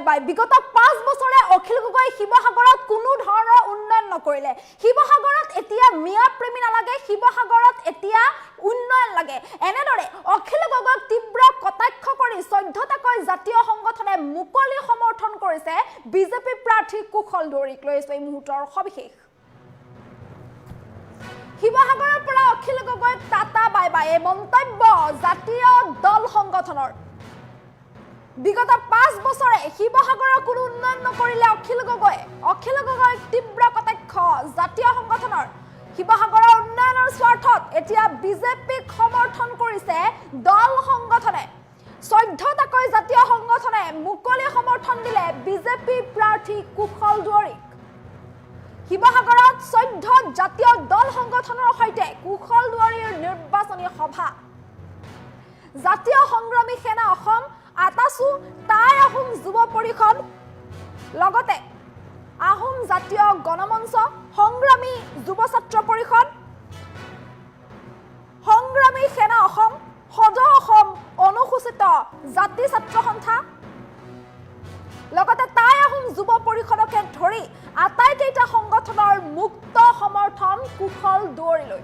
বাই বিগত 5 বছৰে অখিল গগৈ শিৱসাগৰত কোনো ধৰণৰ উন্নয়ন নকৰিলে শিৱসাগৰত এতিয়া মিয়া প্ৰেমী নালাগে শিৱসাগৰত এতিয়া উন্নয়ন লাগে এনেদৰে অখিল গগৈক তীব্ৰ কটাক্ষ কৰি 14টাকৈ জাতীয় সংগঠনে মুকলি সমৰ্থন কৰিছে বিজেপি প্ৰাৰ্থী কুশল দুৱৰীক লৈ এই মুহূৰ্তৰ সবিশেষ শিৱসাগৰৰ পৰা অখিল গগৈক টাটা বাই বাই মন্তব্য জাতীয় দল সংগঠনৰ বিগত 5 বছৰে শিৱসাগৰৰ কোনো উন্নয়ন নকৰিলে অখিল গগৈ তীব্ৰ কটাক্ষ জাতীয় সংগঠনৰ শিৱসাগৰৰ উন্নয়নৰ স্বাৰ্থত এতিয়া বিজেপিক সমৰ্থন কৰিছে দল সংগঠনে 14টাকৈ জাতীয় সংগঠনে মুকলি সমৰ্থন দিলে বিজেপি প্ৰাৰ্থী কুশল দুৱৰীক শিৱসাগৰত 14 জাতীয় দল সংগঠনৰ সৈতে কুশল দুৱৰীৰ নিৰ্বাচনী সভা জাতীয় সংগ্ৰামী সেনা অসম আটাসু টাই আহোম যুৱ পৰিষদ লগতে আহোম জাতীয় গণমঞ্চ সংগ্ৰামী যুৱ ছাত্ৰ পৰিষদ সংগ্ৰামী সেনা অসম সদৌ অসম অনুসূচিত জাতি ছাত্ৰ সন্থা লগতে টাই আহোম যুৱ পৰিষদকে ধৰি আটাইকেইটা সংগঠনৰ মুক্ত সমৰ্থন কুশল দুৱৰীলৈ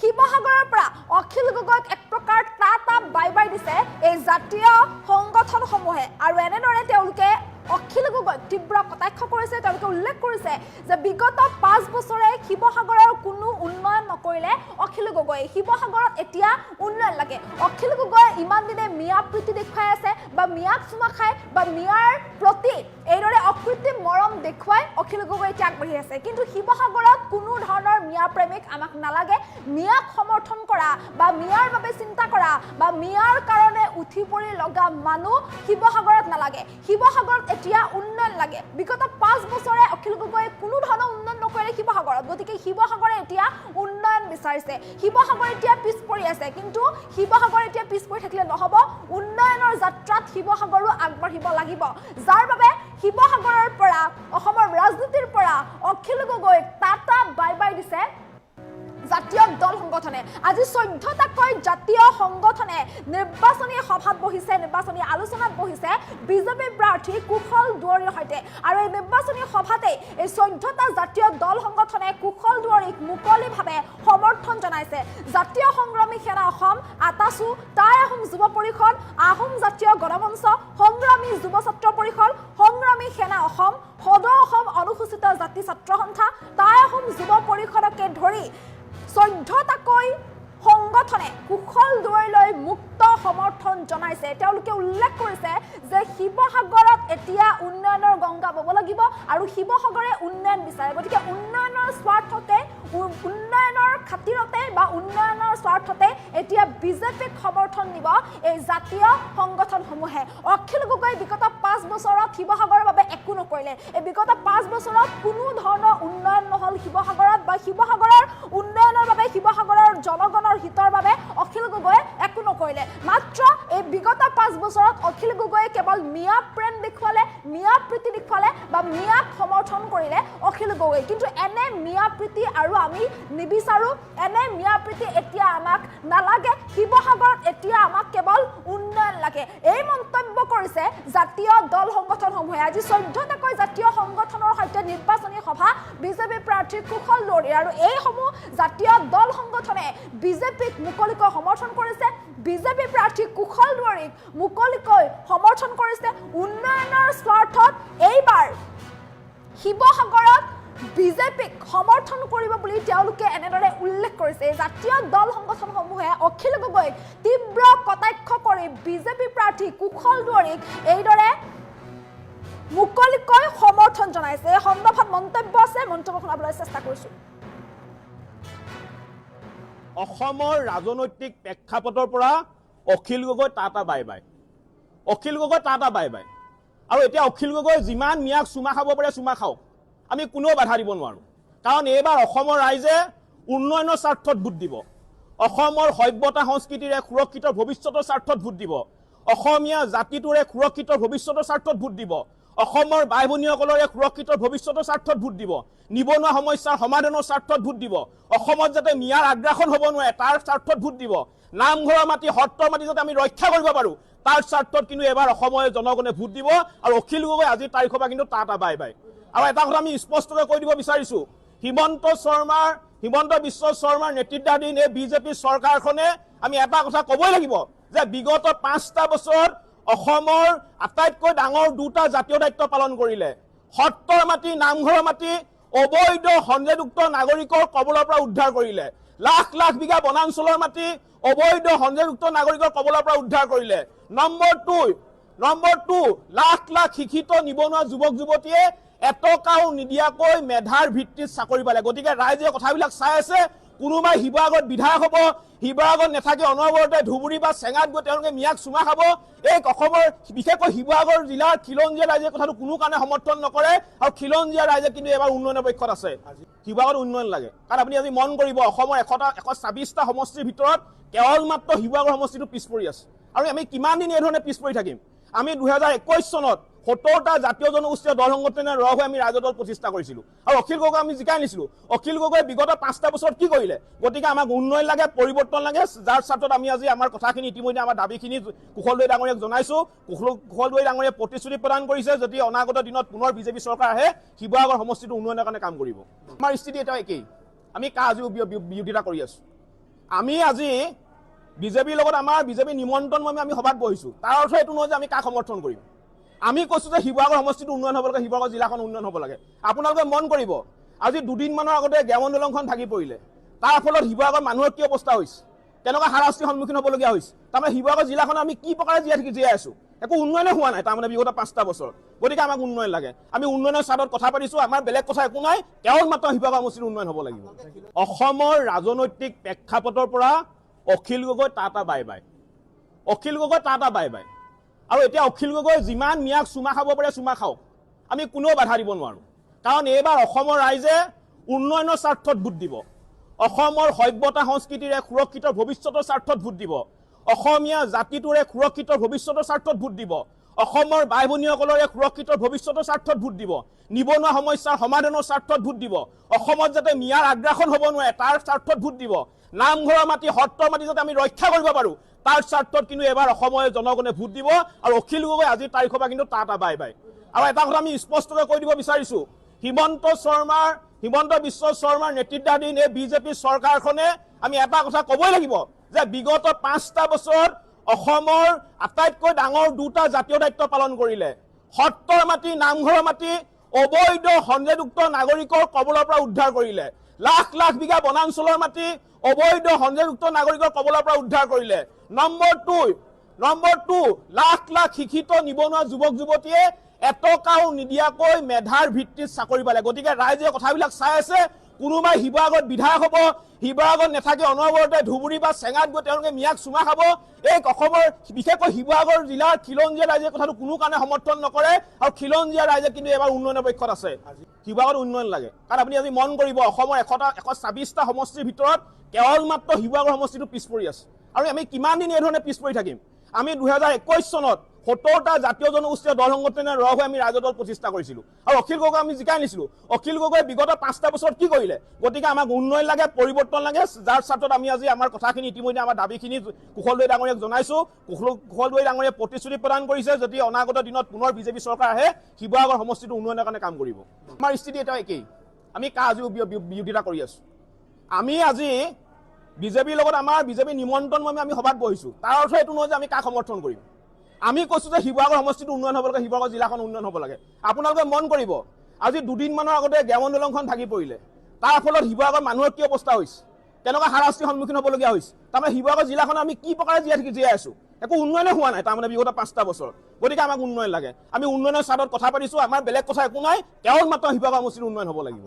শিৱসাগৰৰ পৰা অখিল গগৈক এক প্ৰকাৰ টাটা বাই বাই দিছে এই জাতীয় সংগঠনসমূহে আৰু এনেদৰে তেওঁলোকে অখিল গগৈক তীব্ৰ কটাক্ষ কৰিছে তেওঁলোকে উল্লেখ কৰিছে যে বিগত 5 বছৰে শিৱসাগৰৰ কোনো উন্নয়ন নকৰিলে অখিল গগৈ শিৱসাগৰত এতিয়া উন্নয়ন লাগে অখিল গগৈ ইমান দিনে মিয়া প্ৰীতি দেখুৱাই আছে বা মিয়াক চুমা খাই বা মিয়াৰ প্ৰতি এইদৰে অকৃত্ৰিম মৰম দেখুৱাই অখিল গগৈ এতিয়া আগবাঢ়ি আছে কিন্তু শিৱসাগৰত কোনো ধৰণৰ মিয়া প্ৰেমিক আমাক নালাগে মিয়াক সমৰ্থন কৰা বা মিয়াৰ বাবে চিন্তা কৰা বা মিয়াৰ কাৰণে উঠি পৰি লগা মানুহ শিৱসাগৰত নালাগে শিৱসাগৰত এতিয়া উন্নয়ন লাগে বিগত 5 বছৰে অখিল গগৈ কোনো ধৰণৰ উন্নয়ন নকৰিলে শিৱসাগৰত গতিকে শিৱসাগৰে এতিয়া উন্নয়ন বিচাৰিছে শিৱসাগৰ এতিয়া পিছ পৰি আছে কিন্তু শিৱসাগৰ এতিয়া পিছ পৰি থাকিলে নহব উন্নয়নৰ যাত্ৰাত শিৱসাগৰো আগবাঢ়িব লাগিব যাৰ বাবে শিৱসাগৰৰ পৰা অসমৰ ৰাজনীতিৰ পৰা Akhil Gogoi tata bye bye দিছে জাতীয় দল সংগঠনে আজি 14টাকৈ জাতীয় সংগঠনে নিৰ্বাচনী সভাত বহিছে নিৰ্বাচনী আলোচনাত বহিছে বিজেপি প্ৰাৰ্থী কুশল দুৱৰীৰ সৈতে আৰু এই নিৰ্বাচনী সভাতে এই 14টা জাতীয় দল সংগঠনে কুশল দুৱৰীক মুকলিভাৱে সমৰ্থন জনাইছে জাতীয় সংগ্ৰামী সেনা অসম আটাসু টাই আহোম যুৱ পৰিষদ আহোম জাতীয় গণমঞ্চ সংগ্ৰামী যুৱ ছাত্ৰ পৰিষদ সংগ্ৰামী সেনা অসম সদৌ অসম অনুসূচিত জাতি ছাত্ৰ সন্থা টাই আহোম যুৱ পৰিষদকে ধৰি 14টাকৈ সংগঠনে কুশল দুৱৰীলৈ মুক্ত সমৰ্থন জনাইছে তেওঁলোকে উল্লেখ কৰিছে যে শিৱসাগৰত এতিয়া উন্নয়নৰ গংগা বব লাগিব আৰু শিৱসাগৰে উন্নয়ন বিচাৰে গতিকে উন্নয়নৰ স্বাৰ্থতে উন্নয়নৰ খাতিৰতে বা উন্নয়নৰ স্বাৰ্থতে এতিয়া বিজেপিক সমৰ্থন দিব এই জাতীয় সংগঠনসমূহে অখিল গগৈ বিগত 5 বছৰত শিৱসাগৰৰ বাবে একো নকৰিলে এই বিগত 5 বছৰত কোনো ধৰণৰ উন্নয়ন নহল শিৱসাগৰত বা শিৱসাগৰৰ উন্নয়নৰ বাবে শিৱসাগৰৰ জনগণৰ হিতৰ বাবে অখিল গগৈ একো নকৰিলে মাত্ৰ এই বিগত 5 বছৰত অখিল গগৈ কেৱল মিয়া প্ৰেম দেখুৱালে মিয়া প্ৰীতি দেখুৱালে বা মিয়াক সমৰ্থন কৰিলে অখিল গগৈ কিন্তু এনে মিয়া প্ৰীতি আৰু আমি নিবিচাৰো এনে মিয়া প্ৰীতি এতিয়া আমাক নালাগে শিৱসাগৰত এতিয়া আমাক কেৱল উন্নয়ন লাগে এই মন্তব্য কৰিছে জাতীয় দল সংগঠনসমূহে আজি 14টাকৈ জাতীয় সংগঠনৰ সৈতে নিৰ্বাচনী সভা বিজেপি প্ৰাৰ্থী কুশল দুৱৰী আৰু এইসমূহ জাতীয় দল সংগঠনে বিজেপিক মুকলিকৈ সমৰ্থন কৰিছে বিজেপি প্ৰাৰ্থী কুশল দুৱৰীক মুকলিকৈ সমৰ্থন কৰিছে উন্নয়নৰ স্বাৰ্থত এইবাৰ শিৱসাগৰত বিজেপিক সমৰ্থন কৰিব বুলি তেওঁলোকে এনেদৰে উল্লেখ কৰিছে জাতীয় দল সংগঠনসমূহে অখিল গগৈক তীব্ৰ কটাক্ষ কৰি বিজেপি প্ৰাৰ্থী কুশল দুৱৰীক এইদৰে মুকলিকৈ সমৰ্থন জনাইছে এই সন্দৰ্ভত মন্তব্য আছে মন্তব্য শুনাবলৈ চেষ্টা কৰিছো অসমৰ ৰাজনৈতিক প্ৰেক্ষাপটৰ পৰা Akhil Gogoi tata bye bye Akhil Gogoi tata bye bye আৰু এতিয়া অখিল গগৈ যিমান মিয়াক চুমা খাব পাৰে চুমা খাওক আমি কোনো বাধা দিব নোৱাৰো কাৰণ এইবাৰ অসমৰ ৰাইজে উন্নয়নৰ স্বাৰ্থত ভোট দিব অসমৰ সভ্যতা সংস্কৃতিৰে সুৰক্ষিত ভৱিষ্যতৰ স্বাৰ্থত ভোট দিব অসমীয়া জাতিটোৰে সুৰক্ষিত ভৱিষ্যতৰ স্বাৰ্থত ভোট দিব অসমৰ বাই ভনীসকলৰে সুৰক্ষিত ভৱিষ্যতৰ স্বাৰ্থত ভোট দিব নিবনুৱা সমস্যাৰ সমাধানৰ স্বাৰ্থত ভোট দিব অসমত যাতে মিয়াৰ আগ্ৰাসন হ'ব নোৱাৰে তাৰ স্বাৰ্থত ভোট দিব নামঘৰৰ মাটি সত্ৰৰ মাটি যাতে আমি ৰক্ষা কৰিব পাৰোঁ তাৰ স্বাৰ্থত কিন্তু এবাৰ অসমৰ জনগণে ভোট দিব আৰু অখিল গগৈ আজিৰ তাৰিখৰ পৰা কিন্তু টাটা বাই বাই আৰু এটা কথা আমি স্পষ্টকৈ কৈ দিব বিচাৰিছোঁ হিমন্ত বিশ্ব শৰ্মাৰ নেতৃত্বাধীন এই বিজেপি চৰকাৰখনে আমি এটা কথা ক'বই লাগিব যে বিগত 5টা বছৰত অসমৰ আটাইতকৈ ডাঙৰ দুটা জাতীয় দায়িত্ব পালন কৰিলে সত্ৰৰ মাটি নামঘৰৰ মাটি অবৈধ সন্দেহযুক্ত নাগৰিকৰ কবলৰ পৰা উদ্ধাৰ কৰিলে লাখ লাখ বিঘা বনাঞ্চলৰ মাটি অবৈধ সন্দেহযুক্ত নাগৰিকৰ কবলৰ পৰা উদ্ধাৰ কৰিলে নম্বৰ 2 লাখ লাখ শিক্ষিত নিবনুৱা যুৱক যুৱতীয়ে এটকাও নিদিয়াকৈ মেধাৰ ভিত্তিত চাকৰি পালে গতিকে ৰাইজে কথাবিলাক চাই আছে কোনোবাই শিৱসাগৰত বিধায়ক হ'ব শিৱসাগৰত নাথাকে অনবৰতে ধুবুৰী বা চেঙাত গৈ তেওঁলোকে মিয়াক চুমা খাব এই অসমৰ বিশেষকৈ শিৱসাগৰ জিলাৰ খিলঞ্জীয়া ৰাইজে কথাটো কোনো কাৰণে সমৰ্থন নকৰে আৰু খিলঞ্জীয়া ৰাইজে কিন্তু এবাৰ উন্নয়নৰ পক্ষত আছে শিৱসাগৰত উন্নয়ন লাগে কাৰণ আপুনি আজি মন কৰিব অসমৰ 126টা সমষ্টিৰ ভিতৰত কেৱল মাত্ৰ শিৱসাগৰ সমষ্টিটো পিছ পৰি আছে আৰু আমি কিমান দিন এই ধৰণে পিছ পৰি থাকিম আমি 2021 চনত 70টা জাতীয় জনগোষ্ঠীয় দল সংগঠনে লগ হৈ আমি ৰাজদল প্ৰতিষ্ঠা কৰিছিলোঁ আৰু অখিল গগৈ আমি জিকাই নিছিলোঁ অখিল গগৈ বিগত 5টা বছৰত কি কৰিলে গতিকে আমাক উন্নয়ন লাগে পৰিৱৰ্তন লাগে যাৰ স্বাৰ্থত আমি আজি আমাৰ কথাখিনি ইতিমধ্যে আমাৰ দাবীখিনি কুশলদৈ ডাঙৰীয়াক জনাইছোঁ কুশলদৈ ডাঙৰীয়াই প্ৰতিশ্ৰুতি প্ৰদান কৰিছে যদি অনাগত দিনত পুনৰ বিজেপি চৰকাৰ আহে শিৱসাগৰ সমষ্টিটো উন্নয়নৰ কাৰণে কাম কৰিব আমাৰ স্থিতি এটা একেই আমি আজিও বিৰোধিতা কৰি আছোঁ আমি আজি বিজেপিৰ লগত আমাৰ বিজেপি নিমন্ত্ৰণ মৰ্মে আমি সভাত বহিছোঁ তাৰ অৰ্থ এইটো নহয় যে আমি কাক সমৰ্থন কৰিম আমি কৈছোঁ যে শিৱসাগৰ সমষ্টিটো উন্নয়ন হ'ব লাগে শিৱসাগৰ জিলাখন উন্নয়ন হ'ব লাগে আপোনালোকে মন কৰিব আজি দুদিনমানৰ আগতে গ্ৰামন দলংখন ভাগি পৰিলে তাৰ ফলত শিৱসাগৰ মানুহৰ কি অৱস্থা হৈছে তেনেকুৱা হাৰাশাস্তিৰ সন্মুখীন হ'বলগীয়া হৈছে তাৰমানে শিৱসাগৰ জিলাখন আমি কি প্ৰকাৰে জীয়াই আছোঁ একো উন্নয়নে হোৱা নাই তাৰমানে বিগত 5টা বছৰ গতিকে আমাক উন্নয়ন লাগে আমি উন্নয়নৰ স্বাদত কথা পাতিছোঁ আমাৰ বেলেগ কথা একো নাই কেৱল মাত্ৰ শিৱসাগৰ সমষ্টিৰ উন্নয়ন হ'ব লাগিব অসমৰ ৰাজনৈতিক প্ৰেক্ষাপটৰ পৰা Akhil Gogoi tata bye bye আৰু এতিয়া অখিল গগৈ যিমান মিয়াক চুমা খাব পাৰে চুমা খাওক আমি কোনেও বাধা দিব নোৱাৰোঁ কাৰণ এইবাৰ অসমৰ ৰাইজে উন্নয়নৰ স্বাৰ্থত ভোট দিব অসমৰ সভ্যতা সংস্কৃতিৰে সুৰক্ষিত ভৱিষ্যতৰ স্বাৰ্থত ভোট দিব অসমীয়া জাতিটোৰে সুৰক্ষিত ভৱিষ্যতৰ স্বাৰ্থত ভোট দিব অসমৰ বাই ভনীসকলৰে সুৰক্ষিত ভৱিষ্যতৰ স্বাৰ্থত ভোট দিব নিবনুৱা সমস্যাৰ সমাধানৰ স্বাৰ্থত ভোট দিব অসমত যাতে মিয়াৰ আগ্ৰাসন হ'ব নোৱাৰে তাৰ স্বাৰ্থত ভোট দিব নামঘৰৰ মাটি সত্ৰৰ মাটি যাতে আমি ৰক্ষা কৰিব পাৰোঁ তাৰ স্বাৰ্থত কিন্তু এবাৰ অসমৰ জনগণে ভোট দিব আৰু অখিল গগৈ আজিৰ তাৰিখৰ পৰা কিন্তু টাটা বাই বাই আৰু এটা কথা আমি স্পষ্টকৈ কৈ দিব বিচাৰিছোঁ হিমন্ত বিশ্ব শৰ্মাৰ নেতৃত্বাধীন এই বিজেপি চৰকাৰখনে আমি এটা কথা ক'বই লাগিব যে বিগত 5টা বছৰত অসমৰ আটাইতকৈ ডাঙৰ দুটা জাতীয় দায়িত্ব পালন কৰিলে সত্ৰৰ মাটি নামঘৰৰ মাটি অবৈধ সন্দেহযুক্ত নাগৰিকৰ কবলৰ পৰা উদ্ধাৰ কৰিলে লাখ লাখ বিঘা বনাঞ্চলৰ মাটি অবৈধ সন্দেহযুক্ত নাগৰিকৰ কবলৰ পৰা উদ্ধাৰ কৰিলে নম্বৰ 2 লাখ লাখ শিক্ষিত নিবনুৱা যুৱক যুৱতীয়ে এটকাও নিদিয়াকৈ মেধাৰ ভিত্তিত চাকৰি পালে গতিকে ৰাইজে কথাবিলাক চাই আছে কোনোবাই শিৱসাগৰত বিধায়ক হ'ব শিৱসাগৰত নাথাকে অনবৰতে ধুবুৰী বা চেঙাত গৈ তেওঁলোকে মিয়াক চুমা খাব এই অসমৰ বিশেষকৈ শিৱসাগৰ জিলাৰ খিলঞ্জীয়া ৰাইজে কথাটো কোনো কাৰণে সমৰ্থন নকৰে আৰু খিলঞ্জীয়া ৰাইজে কিন্তু এবাৰ উন্নয়নৰ পক্ষত আছে শিৱসাগৰত উন্নয়ন লাগে কাৰণ আপুনি আজি মন কৰিব অসমৰ 126টা সমষ্টিৰ ভিতৰত কেৱল মাত্ৰ শিৱসাগৰ সমষ্টিটো পিছ পৰি আছে আৰু আমি কিমান দিন এই ধৰণে পিছ পৰি থাকিম আমি 2021 চনত 70টা জাতীয় জনগোষ্ঠীয় দল সংগঠনে লগ হৈ আমি ৰাজদল প্ৰতিষ্ঠা কৰিছিলোঁ আৰু অখিল গগৈ আমি জিকাই নিছিলোঁ অখিল গগৈ বিগত 5টা বছৰত কি কৰিলে গতিকে আমাক উন্নয়ন লাগে পৰিৱৰ্তন লাগে যাৰ স্বাৰ্থত আমি আজি আমাৰ কথাখিনি ইতিমধ্যে আমাৰ দাবীখিনি কুশলদৈ ডাঙৰীয়াক জনাইছোঁ কুশলদৈ ডাঙৰীয়াই প্ৰতিশ্ৰুতি প্ৰদান কৰিছে যদি অনাগত দিনত পুনৰ বিজেপি চৰকাৰ আহে শিৱসাগৰ সমষ্টিটো উন্নয়নৰ কাৰণে কাম কৰিব আমাৰ স্থিতি এটা একেই আমি আজিও বিৰোধিতা কৰি আছোঁ আমি আজি বিজেপিৰ লগত আমাৰ বিজেপি নিমন্ত্ৰণ মৰ্মে আমি সভাত বহিছোঁ তাৰ অৰ্থ এইটো নহয় যে আমি কাক সমৰ্থন কৰিম আমি কৈছোঁ যে শিৱসাগৰ সমষ্টিটো উন্নয়ন হ'ব লাগে শিৱসাগৰ জিলাখন উন্নয়ন হ'ব লাগে আপোনালোকে মন কৰিব আজি দুদিনমানৰ আগতে গ্ৰামন দলংখন ভাগি পৰিলে তাৰ ফলত শিৱসাগৰ মানুহৰ কি অৱস্থা হৈছে তেনেকুৱা হাৰাশাস্তিৰ সন্মুখীন হ'বলগীয়া হৈছে তাৰমানে শিৱসাগৰ জিলাখন আমি কি প্ৰকাৰে জীয়াই আছোঁ একো উন্নয়নে হোৱা নাই তাৰমানে বিগত 5টা বছৰ গতিকে আমাক উন্নয়ন লাগে আমি উন্নয়নৰ স্বাদত কথা পাতিছোঁ আমাৰ বেলেগ কথা একো নাই কেৱল মাত্ৰ শিৱসাগৰ সমষ্টিৰ উন্নয়ন হ'ব লাগিব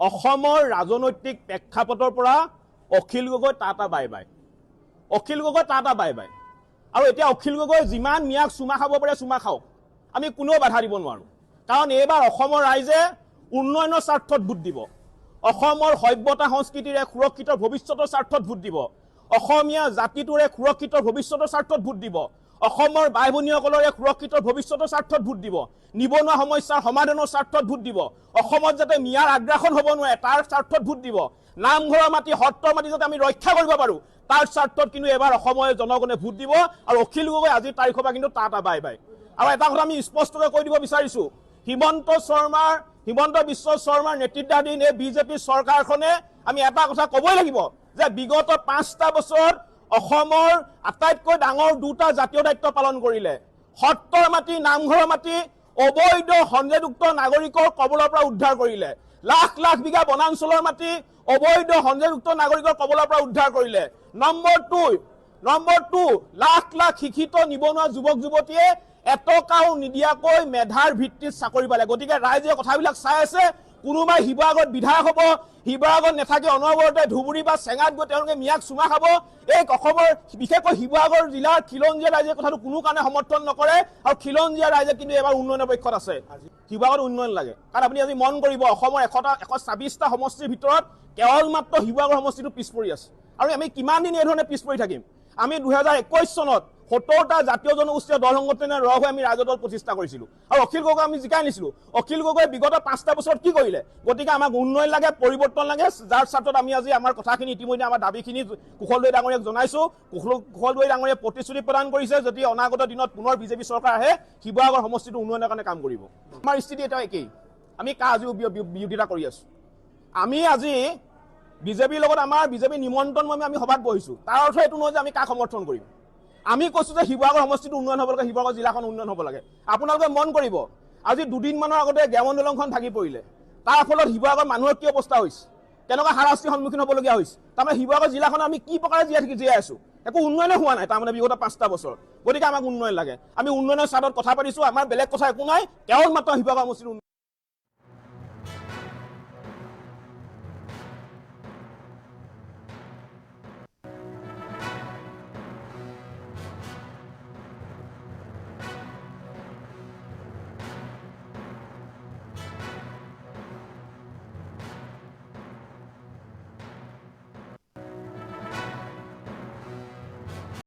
অসমৰ ৰাজনৈতিক প্ৰেক্ষাপটৰ পৰা Akhil Gogoi tata bye bye আৰু এতিয়া অখিল গগৈ যিমান মিয়াক চুমা খাব পাৰে চুমা খাওক আমি কোনেও বাধা দিব নোৱাৰোঁ কাৰণ এইবাৰ অসমৰ ৰাইজে উন্নয়নৰ স্বাৰ্থত ভোট দিব অসমৰ সভ্যতা সংস্কৃতিৰে সুৰক্ষিত ভৱিষ্যতৰ স্বাৰ্থত ভোট দিব অসমীয়া জাতিটোৰে সুৰক্ষিত ভৱিষ্যতৰ স্বাৰ্থত ভোট দিব, অসমৰ বাই ভনীসকলৰে সুৰক্ষিত ভৱিষ্যতৰ স্বাৰ্থত ভোট দিব, নিবনুৱা সমস্যাৰ সমাধানৰ স্বাৰ্থত ভোট দিব, অসমত যাতে মিয়াৰ আগ্ৰাসন হ'ব নোৱাৰে তাৰ স্বাৰ্থত ভোট দিব, নামঘৰৰ মাটি সত্ৰৰ মাটি যাতে আমি ৰক্ষা কৰিব পাৰোঁ তাৰ স্বাৰ্থত কিন্তু এবাৰ অসমৰ জনগণে ভোট দিব। আৰু অখিল গগৈ আজিৰ তাৰিখৰ পৰা কিন্তু টাটা বাই বাই। আৰু এটা কথা আমি স্পষ্টকৈ কৈ দিব বিচাৰিছোঁ, হিমন্ত বিশ্ব শৰ্মাৰ নেতৃত্বাধীন এই বিজেপি চৰকাৰখনে আমি এটা কথা ক'বই লাগিব যে বিগত 5টা বছৰত অসমৰ আটাইতকৈ ডাঙৰ 2টা জাতীয় দায়িত্ব পালন কৰিলে। সত্ৰৰ মাটি, নামঘৰৰ মাটি অবৈধ সন্দেহযুক্ত নাগৰিকৰ কবলৰ পৰা উদ্ধাৰ কৰিলে। লাখ লাখ বিঘা বনাঞ্চলৰ মাটি অবৈধ সন্দেহযুক্ত নাগৰিকৰ কবলৰ পৰা উদ্ধাৰ কৰিলে। নম্বৰ 2, লাখ লাখ শিক্ষিত নিবনুৱা যুৱক যুৱতীয়ে এটকাও নিদিয়াকৈ মেধাৰ ভিত্তিত চাকৰি পালে। গতিকে ৰাইজে কথাবিলাক চাই আছে। কোনোবাই শিৱসাগৰত বিধায়ক হ'ব, শিৱসাগৰত নাথাকি অনবৰতে ধুবুৰী বা চেঙাত গৈ তেওঁলোকে মিয়াক চুমা খাব। এই অসমৰ বিশেষকৈ শিৱসাগৰ জিলাৰ খিলঞ্জীয়া ৰাইজে কথাটো কোনো কাৰণে সমৰ্থন নকৰে। আৰু খিলঞ্জীয়া ৰাইজে কিন্তু এবাৰ উন্নয়নৰ পক্ষত আছে। শিৱসাগৰত উন্নয়ন লাগে, কাৰণ আপুনি আজি মন কৰিব অসমৰ 126টা সমষ্টিৰ ভিতৰত কেৱল মাত্ৰ শিৱসাগৰ সমষ্টিটো পিছ পৰি আছে। আৰু আমি কিমান দিন এই ধৰণে পিছ পৰি থাকিম? আমি 2021 চনত 70টা জাতীয় জনগোষ্ঠীয় দল সংগঠনে লগ হৈ আমি ৰাজহ দল প্ৰতিষ্ঠা কৰিছিলোঁ আৰু অখিল গগৈ আমি জিকাই নিছিলোঁ। অখিল গগৈ বিগত 5টা বছৰত কি কৰিলে? গতিকে আমাক উন্নয়ন লাগে, পৰিৱৰ্তন লাগে, যাৰ স্বাৰ্থত আমি আজি আমাৰ কথাখিনি ইতিমধ্যে আমাৰ দাবীখিনি কুশলদৈ ডাঙৰীয়াক জনাইছোঁ। কুশলদৈ ডাঙৰীয়াই প্ৰতিশ্ৰুতি প্ৰদান কৰিছে যদি অনাগত দিনত পুনৰ বিজেপি চৰকাৰ আহে শিৱসাগৰ সমষ্টিটো উন্নয়নৰ কাৰণে কাম কৰিব। আমাৰ স্থিতি এটা একেই, আমি আজিও বিৰোধিতা কৰি আছোঁ। আমি আজি বিজেপিৰ লগত আমাৰ বিজেপি নিমন্ত্ৰণ মৰ্মে আমি সভাত বহিছোঁ। তাৰ অৰ্থ এইটো নহয় যে আমি কাক সমৰ্থন কৰিম। আমি কৈছোঁ যে শিৱসাগৰ সমষ্টিটো উন্নয়ন হ'ব লাগে, শিৱসাগৰ জিলাখন উন্নয়ন হ'ব লাগে। আপোনালোকে মন কৰিব, আজি 2 দিনমানৰ আগতে গ্ৰামন দলংখন ভাগি পৰিলে, তাৰ ফলত শিৱসাগৰ মানুহৰ কি অৱস্থা হৈছে, কেনেকুৱা হাৰাশাস্তিৰ সন্মুখীন হ'বলগীয়া হৈছে। তাৰমানে শিৱসাগৰ জিলাখন আমি কি প্ৰকাৰে জীয়াই আছোঁ, একো উন্নয়নে হোৱা নাই তাৰমানে বিগত 5টা বছৰ। গতিকে আমাক উন্নয়ন লাগে, আমি উন্নয়নৰ স্বাদত কথা পাতিছোঁ। আমাৰ বেলেগ কথা একো নাই, কেৱল মাত্ৰ শিৱসাগৰ সমষ্টিটো